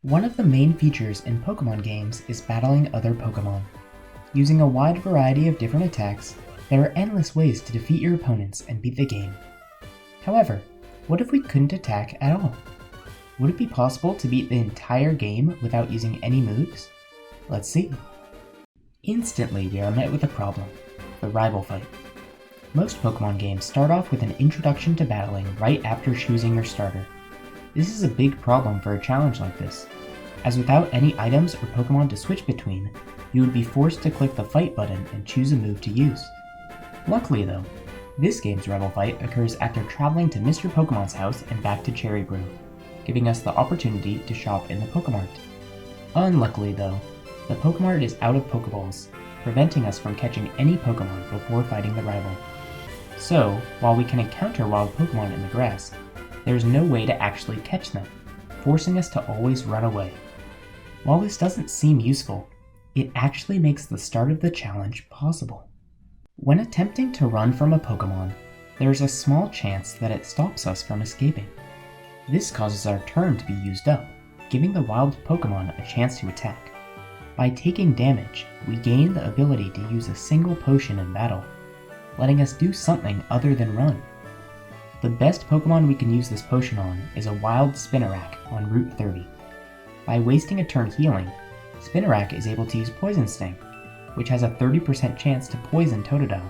One of the main features in Pokemon games is battling other Pokemon. Using a wide variety of different attacks, there are endless ways to defeat your opponents and beat the game. However, what if we couldn't attack at all? Would it be possible to beat the entire game without using any moves? Let's see. Instantly we are met with a problem, the rival fight. Most Pokemon games start off with an introduction to battling right after choosing your starter. This is a big problem for a challenge like this, as without any items or Pokemon to switch between, you would be forced to click the fight button and choose a move to use. Luckily though, this game's rival fight occurs after traveling to Mr. Pokemon's house and back to Cherry Brew, giving us the opportunity to shop in the Pokemart. Unluckily though, the Pokemart is out of Pokeballs, preventing us from catching any Pokemon before fighting the rival. So, while we can encounter wild Pokemon in the grass, there is no way to actually catch them, forcing us to always run away. While this doesn't seem useful, it actually makes the start of the challenge possible. When attempting to run from a Pokemon, there is a small chance that it stops us from escaping. This causes our turn to be used up, giving the wild Pokemon a chance to attack. By taking damage, we gain the ability to use a single potion in battle, letting us do something other than run. The best Pokemon we can use this potion on is a wild Spinarak on Route 30. By wasting a turn healing, Spinarak is able to use Poison Sting, which has a 30% chance to poison Totodile.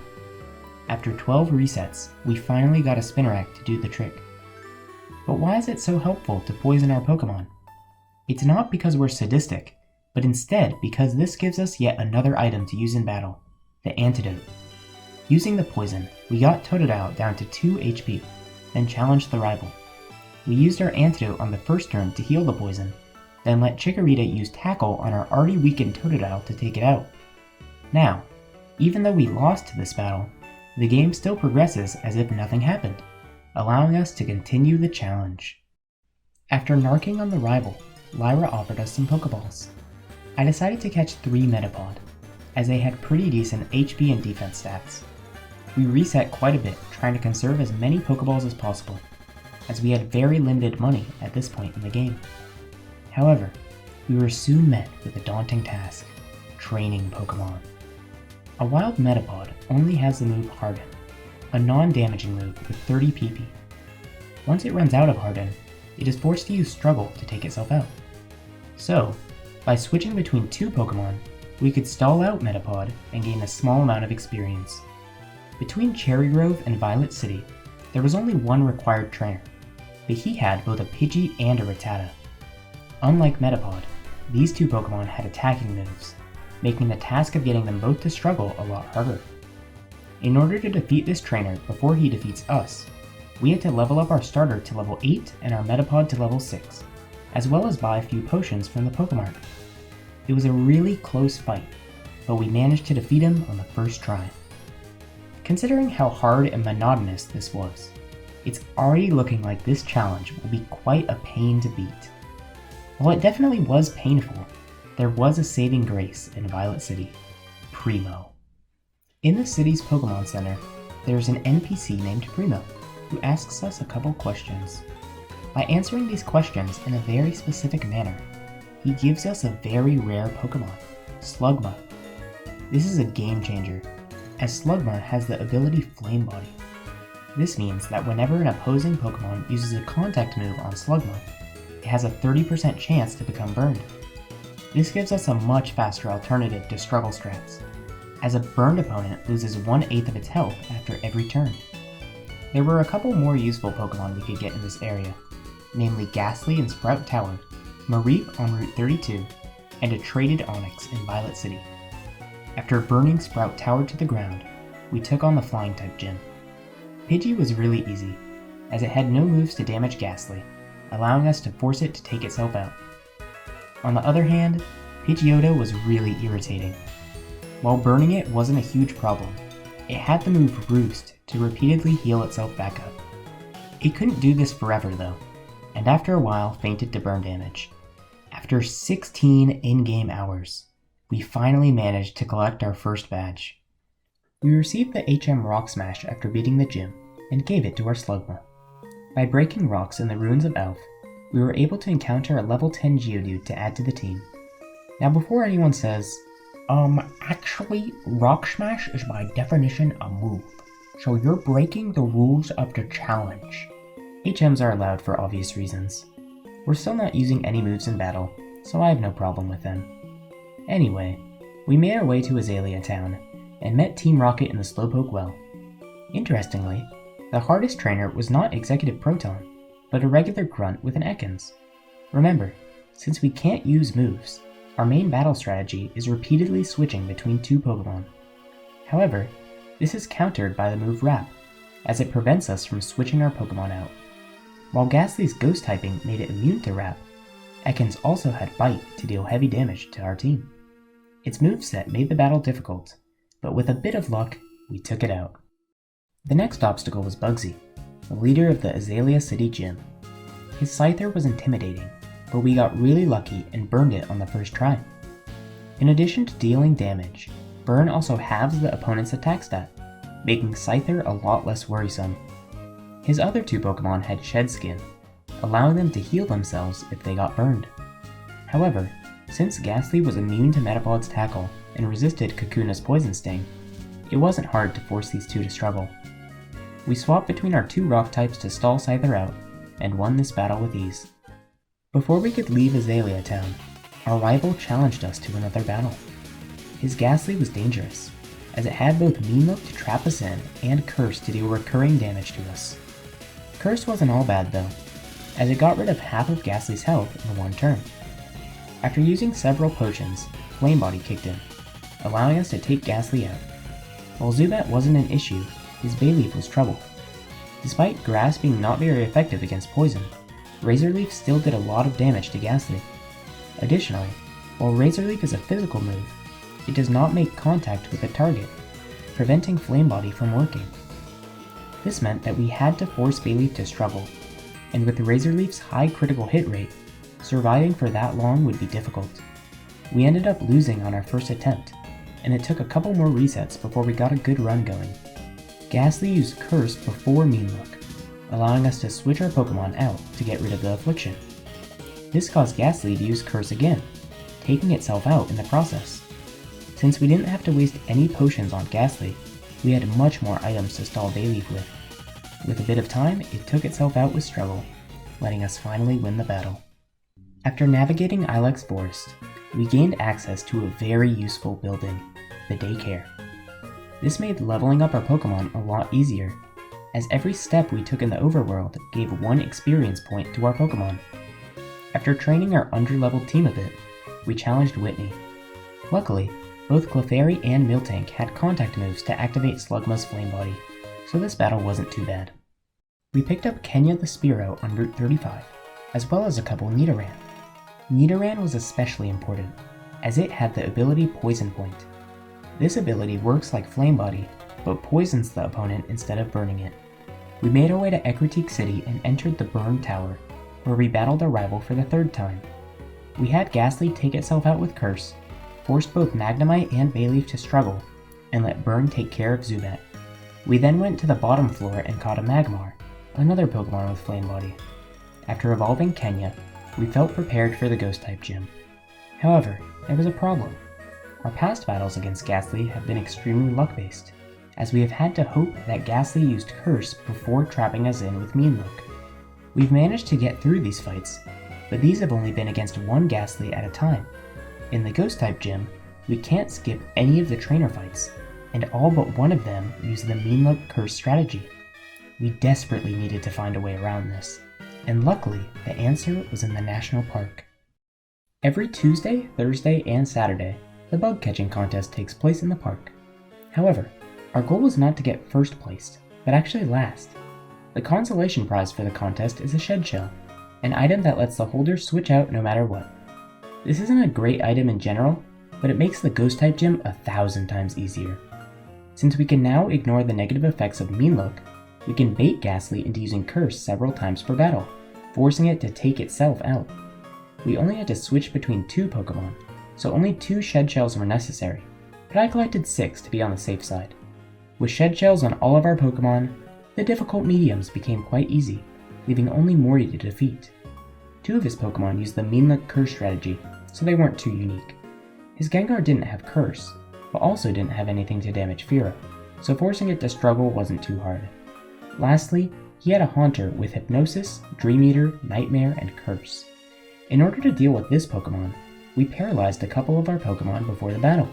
After 12 resets, we finally got a Spinarak to do the trick. But why is it so helpful to poison our Pokemon? It's not because we're sadistic, but instead because this gives us yet another item to use in battle, the antidote. Using the poison, we got Totodile down to 2 HP, then challenged the rival. We used our antidote on the first turn to heal the poison, then let Chikorita use Tackle on our already weakened Totodile to take it out. Now, even though we lost this battle, the game still progresses as if nothing happened, allowing us to continue the challenge. After narking on the rival, Lyra offered us some Pokeballs. I decided to catch 3 Metapod, as they had pretty decent HP and defense stats. We reset quite a bit, trying to conserve as many Pokeballs as possible, as we had very limited money at this point in the game. However, we were soon met with a daunting task, training Pokemon. A wild Metapod only has the move Harden, a non-damaging move with 30 PP. Once it runs out of Harden, it is forced to use Struggle to take itself out. So, by switching between 2 Pokemon, we could stall out Metapod and gain a small amount of experience. Between Cherry Grove and Violet City, there was only one required trainer, but he had both a Pidgey and a Rattata. Unlike Metapod, these 2 Pokemon had attacking moves, making the task of getting them both to struggle a lot harder. In order to defeat this trainer before he defeats us, we had to level up our starter to level 8 and our Metapod to level 6, as well as buy a few potions from the Pokemart. It was a really close fight, but we managed to defeat him on the first try. Considering how hard and monotonous this was, it's already looking like this challenge will be quite a pain to beat. While it definitely was painful, there was a saving grace in Violet City, Primo. In the city's Pokemon Center, there's an NPC named Primo, who asks us a couple questions. By answering these questions in a very specific manner, he gives us a very rare Pokemon, Slugma. This is a game changer, as Slugma has the ability Flame Body. This means that whenever an opposing Pokemon uses a contact move on Slugma, it has a 30% chance to become burned. This gives us a much faster alternative to struggle strats, as a burned opponent loses 1/8 of its health after every turn. There were a couple more useful Pokemon we could get in this area, namely Ghastly in Sprout Tower, Mareep on Route 32, and a traded Onix in Violet City. After burning Sprout Tower to the ground, we took on the Flying type gym. Pidgey was really easy, as it had no moves to damage Ghastly, allowing us to force it to take itself out. On the other hand, Pidgeotto was really irritating. While burning it wasn't a huge problem, it had the move Roost to repeatedly heal itself back up. It couldn't do this forever though, and after a while fainted to burn damage. After 16 in-game hours, we finally managed to collect our first badge. We received the HM Rock Smash after beating the gym, and gave it to our Slugma. By breaking rocks in the ruins of Elf, we were able to encounter a level 10 Geodude to add to the team. Now before anyone says, actually, Rock Smash is by definition a move, so you're breaking the rules of the challenge. HMs are allowed for obvious reasons. We're still not using any moves in battle, so I have no problem with them. Anyway, we made our way to Azalea Town, and met Team Rocket in the Slowpoke Well. Interestingly, the hardest trainer was not Executive Proton, but a regular grunt with an Ekans. Remember, since we can't use moves, our main battle strategy is repeatedly switching between two Pokemon. However, this is countered by the move Wrap, as it prevents us from switching our Pokemon out. While Ghastly's Ghost typing made it immune to Wrap, Ekans also had Bite to deal heavy damage to our team. Its moveset made the battle difficult, but with a bit of luck, we took it out. The next obstacle was Bugsy, the leader of the Azalea City Gym. His Scyther was intimidating, but we got really lucky and burned it on the first try. In addition to dealing damage, Burn also halves the opponent's attack stat, making Scyther a lot less worrisome. His other two Pokemon had Shed Skin, allowing them to heal themselves if they got burned. However, since Ghastly was immune to Metapod's Tackle and resisted Kakuna's Poison Sting, it wasn't hard to force these two to struggle. We swapped between our two rock types to stall Scyther out, and won this battle with ease. Before we could leave Azalea Town, our rival challenged us to another battle. His Ghastly was dangerous, as it had both Mean Look to trap us in and Curse to deal recurring damage to us. Curse wasn't all bad though, as it got rid of half of Ghastly's health in one turn. After using several potions, Flame Body kicked in, allowing us to take Ghastly out. While Zubat wasn't an issue, his Bayleaf was trouble. Despite Grass being not very effective against poison, Razor Leaf still did a lot of damage to Ghastly. Additionally, while Razor Leaf is a physical move, it does not make contact with the target, preventing Flame Body from working. This meant that we had to force Bayleaf to struggle, and with Razor Leaf's high critical hit rate, surviving for that long would be difficult. We ended up losing on our first attempt, and it took a couple more resets before we got a good run going. Ghastly used Curse before Mean Look, allowing us to switch our Pokemon out to get rid of the affliction. This caused Ghastly to use Curse again, taking itself out in the process. Since we didn't have to waste any potions on Ghastly, we had much more items to stall Bayleaf with. With a bit of time, it took itself out with struggle, letting us finally win the battle. After navigating Ilex Forest, we gained access to a very useful building, the Daycare. This made leveling up our Pokemon a lot easier, as every step we took in the Overworld gave 1 experience point to our Pokemon. After training our under-leveled team a bit, we challenged Whitney. Luckily, both Clefairy and Miltank had contact moves to activate Slugma's Flame Body, so this battle wasn't too bad. We picked up Kenya the Spearow on Route 35, as well as a couple Nidoran. Nidoran was especially important, as it had the ability Poison Point. This ability works like Flame Body, but poisons the opponent instead of burning it. We made our way to Ecruteak City and entered the Burn Tower, where we battled our rival for the 3rd time. We had Ghastly take itself out with Curse, forced both Magnemite and Bayleaf to struggle, and let Burn take care of Zubat. We then went to the bottom floor and caught a Magmar, another Pokemon with Flame Body. After evolving Kenya, we felt prepared for the Ghost-type gym. However, there was a problem. Our past battles against Ghastly have been extremely luck-based, as we have had to hope that Ghastly used Curse before trapping us in with Mean Look. We've managed to get through these fights, but these have only been against one Ghastly at a time. In the Ghost-type gym, we can't skip any of the trainer fights, and all but one of them use the Mean Look Curse strategy. We desperately needed to find a way around this, and luckily the answer was in the National Park. Every Tuesday, Thursday, and Saturday, the bug catching contest takes place in the park. However, our goal was not to get first placed, but actually last. The consolation prize for the contest is a shed shell, an item that lets the holder switch out no matter what. This isn't a great item in general, but it makes the Ghost-type gym 1,000 times easier. Since we can now ignore the negative effects of Mean Look, we can bait Ghastly into using Curse several times per battle, forcing it to take itself out. We only had to switch between 2 Pokemon, so only 2 shed shells were necessary, but I collected 6 to be on the safe side. With shed shells on all of our Pokemon, the difficult mediums became quite easy, leaving only Morty to defeat. Two of his Pokemon used the Mean Look Curse strategy, so they weren't too unique. His Gengar didn't have Curse, but also didn't have anything to damage Fearow, so forcing it to struggle wasn't too hard. Lastly, he had a Haunter with Hypnosis, Dream Eater, Nightmare, and Curse. In order to deal with this Pokemon, we paralyzed a couple of our Pokemon before the battle.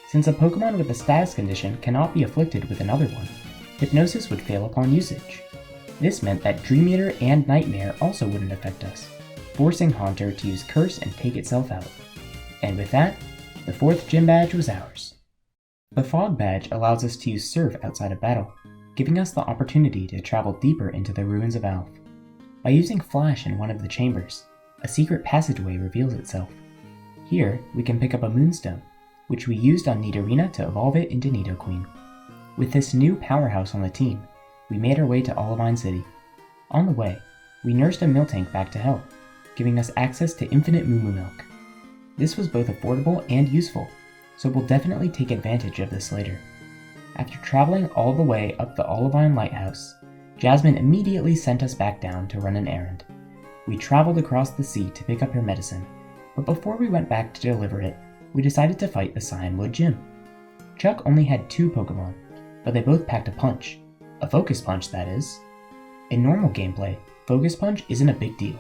Since a Pokemon with a status condition cannot be afflicted with another one, Hypnosis would fail upon usage. This meant that Dream Eater and Nightmare also wouldn't affect us, forcing Haunter to use Curse and take itself out. And with that, the 4th gym badge was ours. The Fog badge allows us to use Surf outside of battle, giving us the opportunity to travel deeper into the ruins of Alph. By using Flash in one of the chambers, a secret passageway reveals itself. Here, we can pick up a Moonstone, which we used on Nidorina to evolve it into Nidoqueen. With this new powerhouse on the team, we made our way to Olivine City. On the way, we nursed a Miltank back to health, giving us access to infinite Moo Milk. This was both affordable and useful, so we'll definitely take advantage of this later. After traveling all the way up the Olivine Lighthouse, Jasmine immediately sent us back down to run an errand. We traveled across the sea to pick up her medicine, but before we went back to deliver it, we decided to fight the Cyanwood Gym. Chuck only had 2 Pokemon, but they both packed a punch. A Focus Punch, that is. In normal gameplay, Focus Punch isn't a big deal,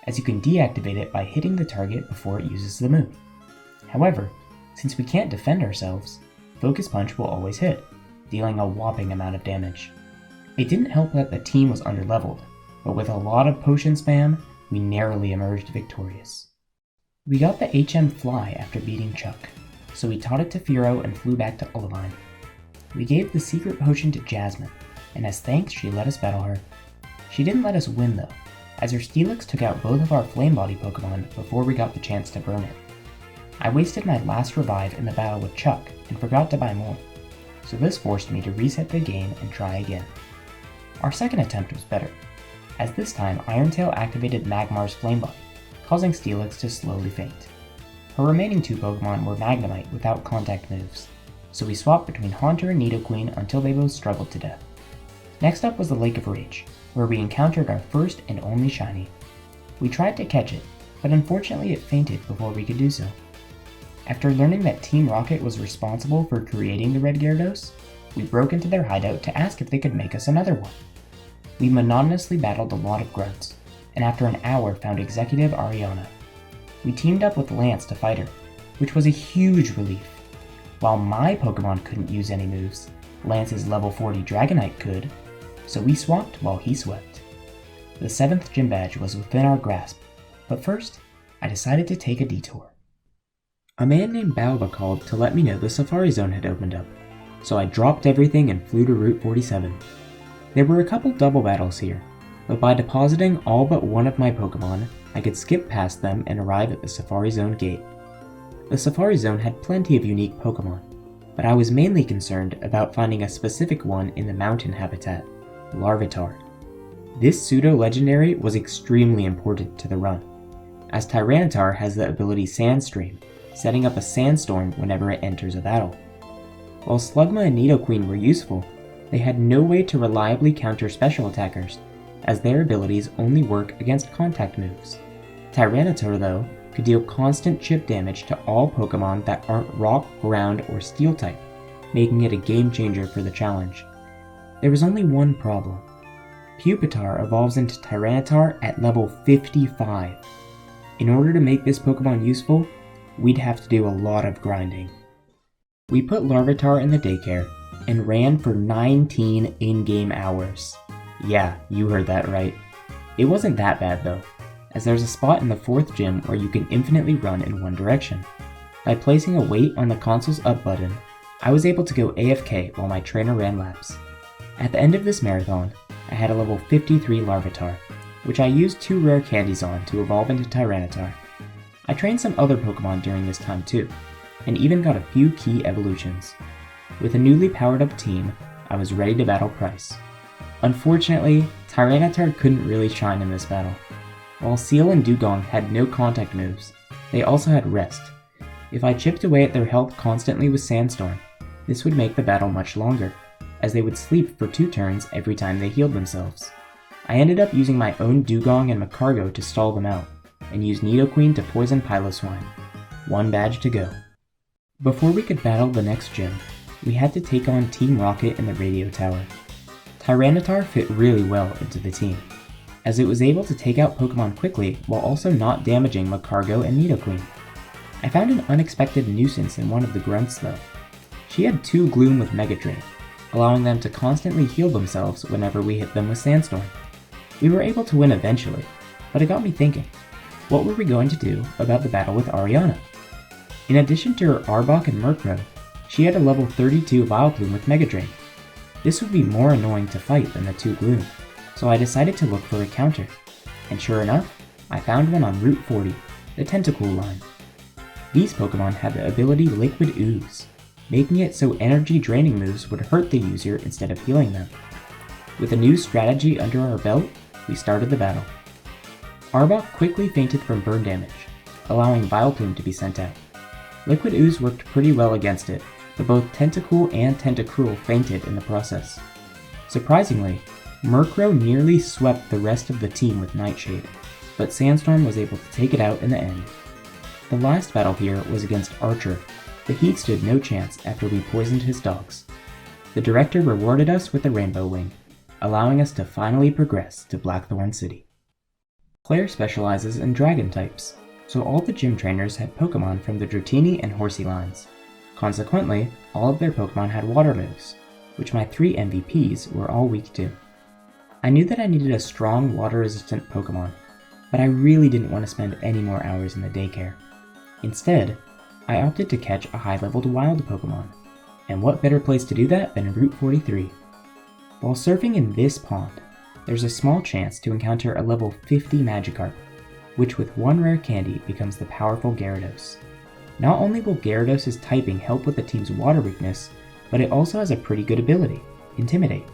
as you can deactivate it by hitting the target before it uses the move. However, since we can't defend ourselves, Focus Punch will always hit, dealing a whopping amount of damage. It didn't help that the team was underleveled, but with a lot of potion spam, we narrowly emerged victorious. We got the HM Fly after beating Chuck, so we taught it to Fearow and flew back to Olivine. We gave the secret potion to Jasmine, and as thanks she let us battle her. She didn't let us win though, as her Steelix took out both of our Flame Body Pokemon before we got the chance to burn it. I wasted my last revive in the battle with Chuck and forgot to buy more, so this forced me to reset the game and try again. Our second attempt was better, as this time Irontail activated Magmar's Flame Body, causing Steelix to slowly faint. Her remaining 2 Pokemon were Magnemite without contact moves, so we swapped between Haunter and Nidoqueen until they both struggled to death. Next up was the Lake of Rage, where we encountered our first and only shiny. We tried to catch it, but unfortunately it fainted before we could do so. After learning that Team Rocket was responsible for creating the red Gyarados, we broke into their hideout to ask if they could make us another one. We monotonously battled a lot of grunts, and after an hour found Executive Ariana. We teamed up with Lance to fight her, which was a huge relief. While my Pokemon couldn't use any moves, Lance's level 40 Dragonite could, so we swapped while he swept. The 7th gym badge was within our grasp, but first, I decided to take a detour. A man named Balba called to let me know the Safari Zone had opened up, so I dropped everything and flew to Route 47. There were a couple double battles here, but by depositing all but one of my Pokemon, I could skip past them and arrive at the Safari Zone gate. The Safari Zone had plenty of unique Pokemon, but I was mainly concerned about finding a specific one in the mountain habitat, Larvitar. This pseudo-legendary was extremely important to the run, as Tyranitar has the ability Sandstream, setting up a sandstorm whenever it enters a battle. While Slugma and Nidoqueen were useful, they had no way to reliably counter special attackers, as their abilities only work against contact moves. Tyranitar, though, could deal constant chip damage to all Pokemon that aren't Rock, Ground, or Steel type, making it a game changer for the challenge. There was only one problem. Pupitar evolves into Tyranitar at level 55. In order to make this Pokemon useful, we'd have to do a lot of grinding. We put Larvitar in the Daycare and ran for 19 in-game hours. Yeah, you heard that right. It wasn't that bad though, as there's a spot in the 4th gym where you can infinitely run in one direction. By placing a weight on the console's up button, I was able to go AFK while my trainer ran laps. At the end of this marathon, I had a level 53 Larvitar, which I used 2 rare candies on to evolve into Tyranitar. I trained some other Pokemon during this time too, and even got a few key evolutions. With a newly powered up team, I was ready to battle Price. Unfortunately, Tyranitar couldn't really shine in this battle. While Seal and Dugong had no contact moves, they also had Rest. If I chipped away at their health constantly with Sandstorm, this would make the battle much longer, as they would sleep for 2 turns every time they healed themselves. I ended up using my own Dugong and Macargo to stall them out, and use Nidoqueen to poison Piloswine. 1 badge to go. Before we could battle the next gym, we had to take on Team Rocket in the radio tower. Tyranitar fit really well into the team, as it was able to take out Pokemon quickly while also not damaging Magcargo and Nidoqueen. I found an unexpected nuisance in one of the grunts though. She had 2 Gloom with Mega Drain, allowing them to constantly heal themselves whenever we hit them with Sandstorm. We were able to win eventually, but it got me thinking, what were we going to do about the battle with Ariana? In addition to her Arbok and Murkrow, she had a level 32 Vileplume with Mega Drain. This would be more annoying to fight than the 2 Gloom, so I decided to look for a counter, and sure enough, I found one on Route 40, the Tentacool line. These Pokemon had the ability Liquid Ooze, making it so energy draining moves would hurt the user instead of healing them. With a new strategy under our belt, we started the battle. Arbok quickly fainted from burn damage, allowing Vileplume to be sent out. Liquid Ooze worked pretty well against it, but both Tentacool and Tentacruel fainted in the process. Surprisingly, Murkrow nearly swept the rest of the team with Nightshade, but Sandstorm was able to take it out in the end. The last battle here was against Archer, but he stood no chance after we poisoned his dogs. The director rewarded us with a Rainbow Wing, allowing us to finally progress to Blackthorne City. Claire specializes in Dragon types, so all the gym trainers had Pokemon from the Dratini and Horsey lines. Consequently, all of their Pokemon had water moves, which my 3 MVPs were all weak to. I knew that I needed a strong water-resistant Pokemon, but I really didn't want to spend any more hours in the daycare. Instead, I opted to catch a high-leveled wild Pokemon, and what better place to do that than Route 43? While surfing in this pond, there's a small chance to encounter a level 50 Magikarp, which with 1 rare candy becomes the powerful Gyarados. Not only will Gyarados' typing help with the team's water weakness, but it also has a pretty good ability, Intimidate.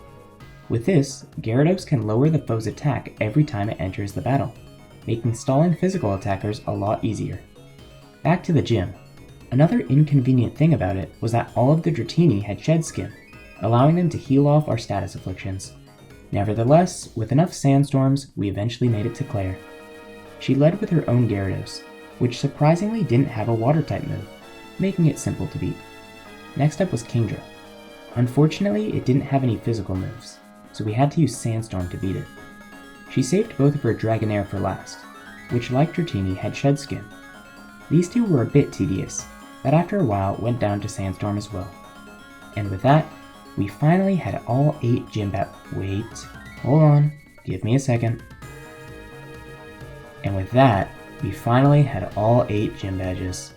With this, Gyarados can lower the foe's attack every time it enters the battle, making stalling physical attackers a lot easier. Back to the gym. Another inconvenient thing about it was that all of the Dratini had Shed Skin, allowing them to heal off our status afflictions. Nevertheless, with enough sandstorms, we eventually made it to Claire. She led with her own Gyarados, which surprisingly didn't have a water-type move, making it simple to beat. Next up was Kingdra. Unfortunately, it didn't have any physical moves, so we had to use Sandstorm to beat it. She saved both of her Dragonair for last, which like Dratini had Shed Skin. These two were a bit tedious, but after a while went down to Sandstorm as well. And with that, we finally had all 8 gym Wait, hold on, give me a second. And with that, we finally had all 8 gym badges.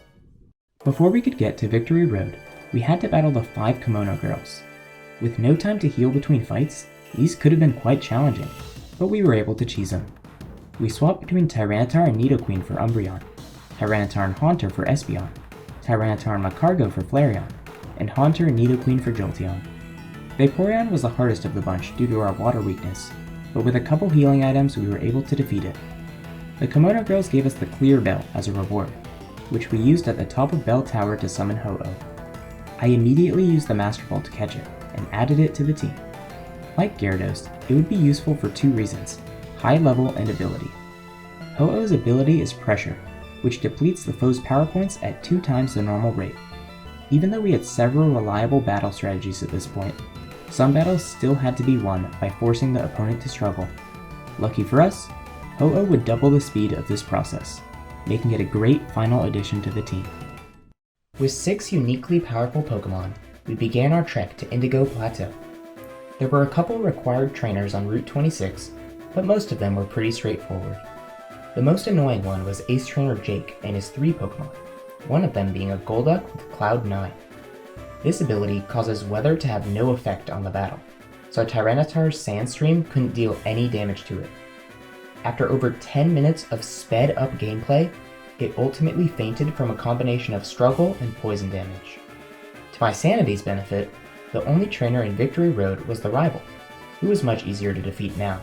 Before we could get to Victory Road, we had to battle the 5 Kimono Girls. With no time to heal between fights, these could have been quite challenging, but we were able to cheese them. We swapped between Tyranitar and Nidoqueen for Umbreon, Tyranitar and Haunter for Espeon, Tyranitar and Magcargo for Flareon, and Haunter and Nidoqueen for Jolteon. Vaporeon was the hardest of the bunch due to our water weakness, but with a couple healing items we were able to defeat it. The Kimono Girls gave us the Clear Bell as a reward, which we used at the top of Bell Tower to summon Ho-Oh. I immediately used the Master Ball to catch it, and added it to the team. Like Gyarados, it would be useful for 2 reasons, high level and ability. Ho-Oh's ability is Pressure, which depletes the foe's power points at 2 times the normal rate. Even though we had several reliable battle strategies at this point, some battles still had to be won by forcing the opponent to struggle. Lucky for us, Ho-Oh would double the speed of this process, making it a great final addition to the team. With 6 uniquely powerful Pokemon, we began our trek to Indigo Plateau. There were a couple required trainers on Route 26, but most of them were pretty straightforward. The most annoying one was Ace Trainer Jake and his 3 Pokemon, one of them being a Golduck with Cloud 9. This ability causes weather to have no effect on the battle, so Tyranitar's Sandstream couldn't deal any damage to it. After over 10 minutes of sped up gameplay, it ultimately fainted from a combination of struggle and poison damage. To my sanity's benefit, the only trainer in Victory Road was the rival, who was much easier to defeat now.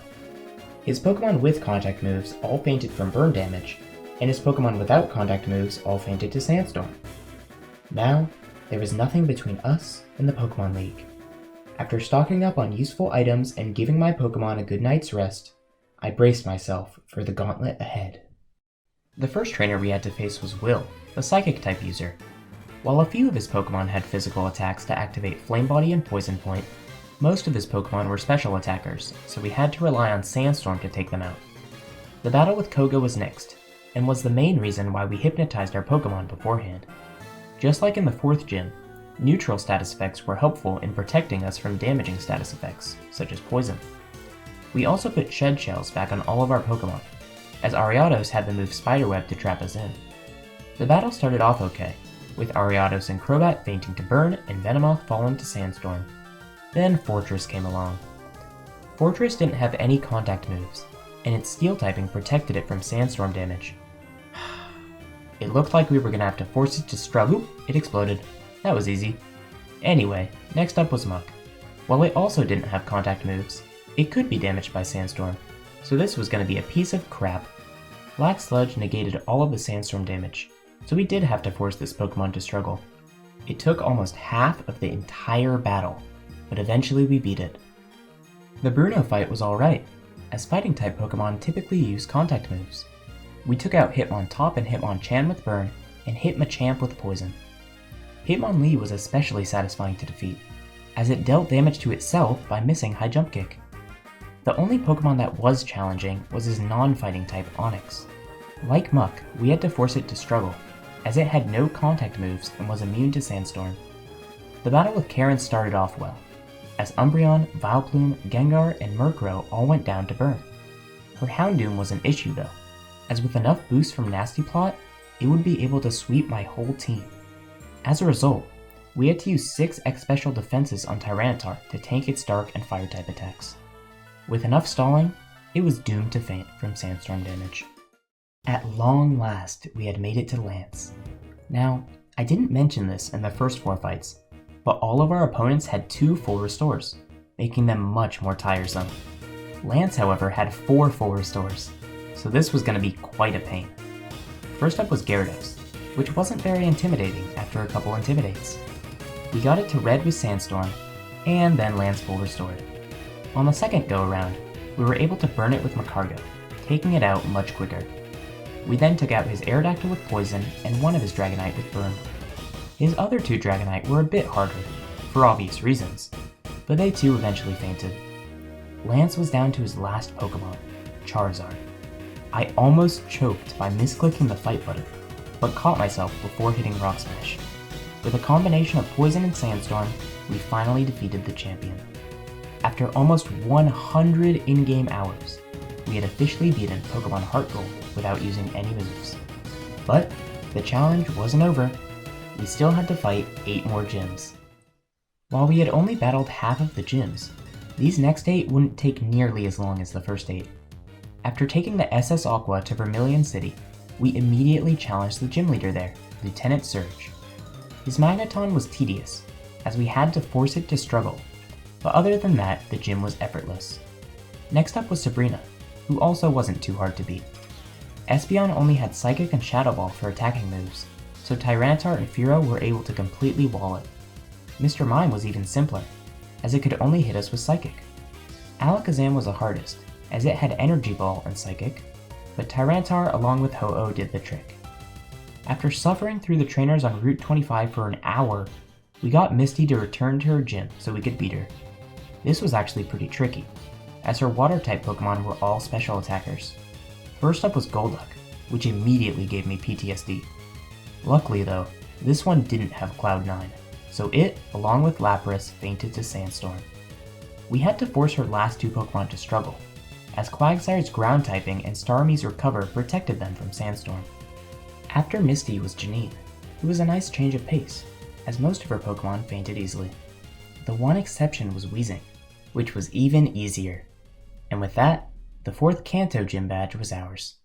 His Pokemon with contact moves all fainted from burn damage, and his Pokemon without contact moves all fainted to Sandstorm. Now, there was nothing between us and the Pokemon League. After stocking up on useful items and giving my Pokemon a good night's rest, I braced myself for the gauntlet ahead. The first trainer we had to face was Will, the Psychic-type user. While a few of his Pokémon had physical attacks to activate Flame Body and Poison Point, most of his Pokémon were special attackers, so we had to rely on Sandstorm to take them out. The battle with Koga was next, and was the main reason why we hypnotized our Pokémon beforehand. Just like in the 4th gym, neutral status effects were helpful in protecting us from damaging status effects, such as poison. We also put Shed Shells back on all of our Pokémon, as Ariados had the move Spiderweb to trap us in. The battle started off okay, with Ariados and Crobat fainting to Burn and Venomoth falling to Sandstorm. Then Fortress came along. Fortress didn't have any contact moves, and its Steel typing protected it from Sandstorm damage. It looked like we were gonna have to force it to struggle. It exploded. That was easy. Anyway, next up was Muck. While it also didn't have contact moves, it could be damaged by Sandstorm, so this was gonna be a piece of crap. Black Sludge negated all of the Sandstorm damage, so we did have to force this Pokemon to struggle. It took almost half of the entire battle, but eventually we beat it. The Bruno fight was alright, as Fighting-type Pokemon typically use contact moves. We took out Hitmontop and Hitmonchan with Burn, and Hitmonchamp with Poison. Hitmonlee was especially satisfying to defeat, as it dealt damage to itself by missing High Jump Kick. The only Pokemon that was challenging was his non-fighting type Onix. Like Muck, we had to force it to struggle, as it had no contact moves and was immune to Sandstorm. The battle with Karen started off well, as Umbreon, Vileplume, Gengar, and Murkrow all went down to Burn. Her Houndoom was an issue though, as with enough boosts from Nasty Plot, it would be able to sweep my whole team. As a result, we had to use 6 X-Special defenses on Tyranitar to tank its Dark and Fire-type attacks. With enough stalling, it was doomed to faint from Sandstorm damage. At long last, we had made it to Lance. Now, I didn't mention this in the first 4 fights, but all of our opponents had 2 full restores, making them much more tiresome. Lance, however, had 4 full restores, so this was going to be quite a pain. First up was Gyarados, which wasn't very intimidating after a couple intimidates. We got it to red with Sandstorm, and then Lance full restored. On the second go-around, we were able to burn it with Magcargo, taking it out much quicker. We then took out his Aerodactyl with Poison and one of his Dragonite with Burn. His other 2 Dragonite were a bit harder, for obvious reasons, but they too eventually fainted. Lance was down to his last Pokemon, Charizard. I almost choked by misclicking the fight button, but caught myself before hitting Rock Smash. With a combination of Poison and Sandstorm, we finally defeated the champion. After almost 100 in-game hours, we had officially beaten Pokémon HeartGold without using any moves. But the challenge wasn't over. We still had to fight 8 more gyms. While we had only battled half of the gyms, these next 8 wouldn't take nearly as long as the first 8. After taking the SS Aqua to Vermilion City, we immediately challenged the gym leader there, Lieutenant Surge. His Magneton was tedious, as we had to force it to struggle, but other than that, the gym was effortless. Next up was Sabrina, who also wasn't too hard to beat. Espeon only had Psychic and Shadow Ball for attacking moves, so Tyranitar and Fearow were able to completely wall it. Mr. Mime was even simpler, as it could only hit us with Psychic. Alakazam was the hardest, as it had Energy Ball and Psychic, but Tyranitar along with Ho-Oh did the trick. After suffering through the trainers on Route 25 for an hour, we got Misty to return to her gym so we could beat her. This was actually pretty tricky, as her Water-type Pokemon were all special attackers. First up was Golduck, which immediately gave me PTSD. Luckily though, this one didn't have Cloud9, so it, along with Lapras, fainted to Sandstorm. We had to force her last 2 Pokemon to struggle, as Quagsire's ground typing and Starmie's Recover protected them from Sandstorm. After Misty was Janine, who was a nice change of pace, as most of her Pokemon fainted easily. The one exception was Weezing, which was even easier. And with that, the 4th Kanto gym badge was ours.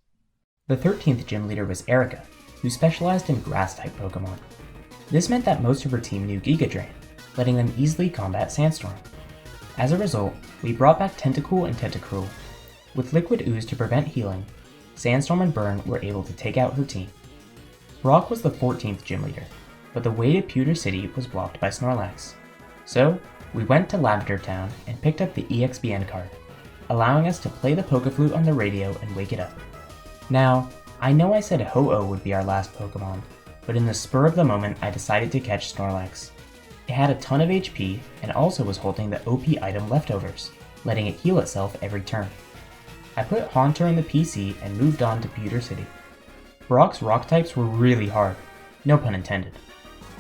The 13th gym leader was Erica, who specialized in Grass-type Pokemon. This meant that most of her team knew Giga Drain, letting them easily combat Sandstorm. As a result, we brought back Tentacool and Tentacruel. With Liquid Ooze to prevent healing, Sandstorm and Burn were able to take out her team. Brock was the 14th gym leader, but the way to Pewter City was blocked by Snorlax. So, we went to Lavender Town and picked up the EXBN card, allowing us to play the Pokeflute on the radio and wake it up. Now, I know I said Ho-Oh would be our last Pokemon, but in the spur of the moment I decided to catch Snorlax. It had a ton of HP and also was holding the OP item Leftovers, letting it heal itself every turn. I put Haunter in the PC and moved on to Pewter City. Brock's rock types were really hard, no pun intended.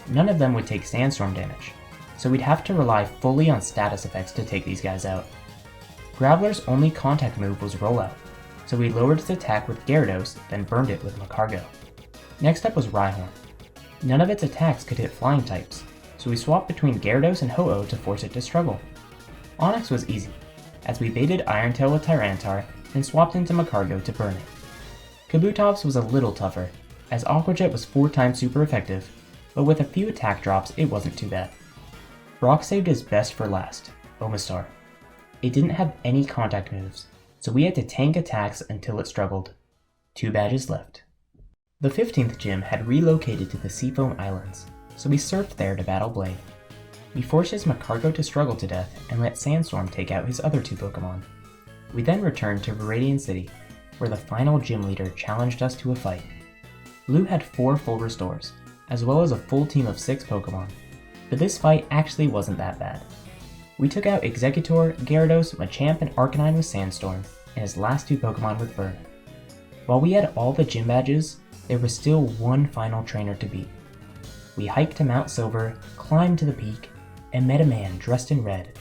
None of them would take sandstorm damage, so we'd have to rely fully on status effects to take these guys out. Graveler's only contact move was Rollout, so we lowered its attack with Gyarados, then burned it with Magcargo. Next up was Rhyhorn. None of its attacks could hit flying types, so we swapped between Gyarados and Ho-Oh to force it to struggle. Onix was easy, as we baited Iron Tail with Tyranitar and swapped into Magcargo to burn it. Kabutops was a little tougher, as Aqua Jet was 4 times super effective, but with a few attack drops it wasn't too bad. Brock saved his best for last, Omastar. It didn't have any contact moves, so we had to tank attacks until it struggled. 2 badges left. The 15th gym had relocated to the Seafoam Islands, so we surfed there to battle Blade. We forced his Magcargo to struggle to death and let Sandstorm take out his other 2 Pokemon. We then returned to Viridian City, where the final gym leader challenged us to a fight. Blue had 4 full restores, as well as a full team of 6 Pokemon, but this fight actually wasn't that bad. We took out Executor, Gyarados, Machamp, and Arcanine with Sandstorm, and his last 2 Pokemon with Burn. While we had all the gym badges, there was still one final trainer to beat. We hiked to Mount Silver, climbed to the peak, and met a man dressed in red.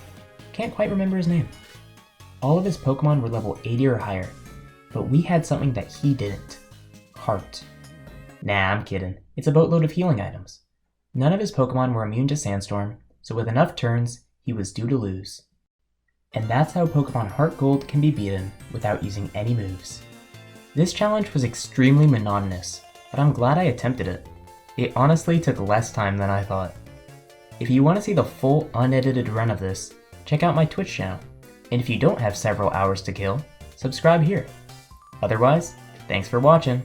Can't quite remember his name. All of his Pokemon were level 80 or higher, but we had something that he didn't. Heart. Nah, I'm kidding. It's a boatload of healing items. None of his Pokemon were immune to Sandstorm, so with enough turns, he was due to lose. And that's how Pokemon HeartGold can be beaten without using any moves. This challenge was extremely monotonous, but I'm glad I attempted it. It honestly took less time than I thought. If you want to see the full unedited run of this, check out my Twitch channel. And if you don't have several hours to kill, subscribe here. Otherwise, thanks for watching.